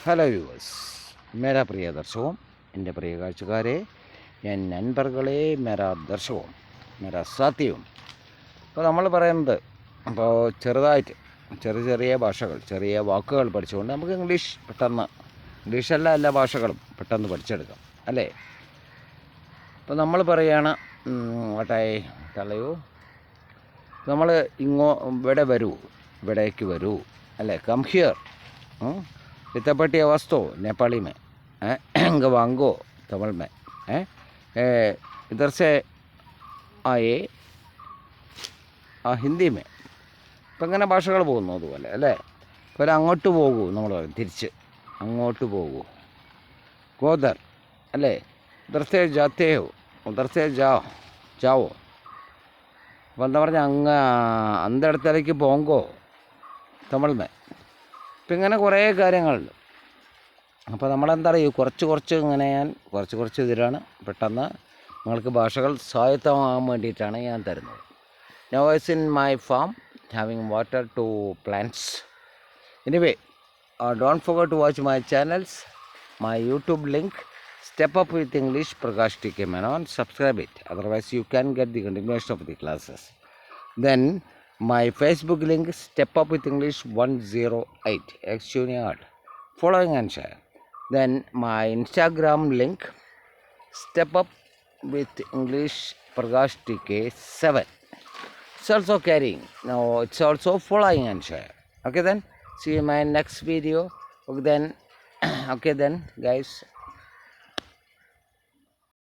Hello viewers, മേരാ പ്രിയ ദർശകവും എൻ്റെ പ്രിയ കാഴ്ചക്കാരെ, ഞാൻ നൻപർകളെ മേരാ ദർശകവും മേരാ സാത്യവും. ഇപ്പോൾ നമ്മൾ പറയുന്നത് ഇപ്പോൾ ചെറുതായിട്ട് ചെറിയ ഭാഷകൾ, ചെറിയ വാക്കുകൾ പഠിച്ചുകൊണ്ട് നമുക്ക് ഇംഗ്ലീഷല്ല എല്ലാ ഭാഷകളും പെട്ടെന്ന് പഠിച്ചെടുക്കാം അല്ലേ. ഇപ്പോൾ നമ്മൾ പറയുകയാണ് വട്ടായി തളയൂ, നമ്മൾ ഇവിടേക്ക് വരൂ അല്ലേ, കം ഹിയർ. लितापटी वस्तु नेपाली में, वांगो तमिल में, इधर से आए ഹിന്ദി മേ. ഇപ്പം ഇങ്ങനെ ഭാഷകൾ പോകുന്നു അതുപോലെ അല്ലേ. ഇപ്പോൾ അങ്ങോട്ട് പോകൂ, നമ്മൾ പറയും തിരിച്ച് അങ്ങോട്ട് പോകൂ. ഗോദർ അല്ലേ, ഉദർസേ ജാത്തേയോ, ഉദർസേ ജാവോ. അപ്പം എന്താ പറഞ്ഞാൽ അന്തടത്തേക്ക് പോങ്കോ തമിഴ് മേ. ഇപ്പം ഇങ്ങനെ കുറേ കാര്യങ്ങളുണ്ട്. അപ്പോൾ നമ്മളെന്താ പറയുക, കുറച്ച് ഇങ്ങനെ ഞാൻ കുറച്ച് ഇതിലാണ് പെട്ടെന്ന് നിങ്ങൾക്ക് ഭാഷകൾ സ്വായത്തമാകാൻ വേണ്ടിയിട്ടാണ് ഞാൻ തരുന്നത്. Now I'm in my farm having water to plants. Anyway, don't forget to watch my channels, my YouTube link step up with English Prakash T K Menon. Subscribe it, otherwise you can get the continuation of the classes. Then my Facebook link Step Up with English 108 X-Junior. Following and share. Then my Instagram link Step Up with English Prakash TK 7. It's also carrying. Now it's also following and share. Okay then. See you in my next video. Okay then guys.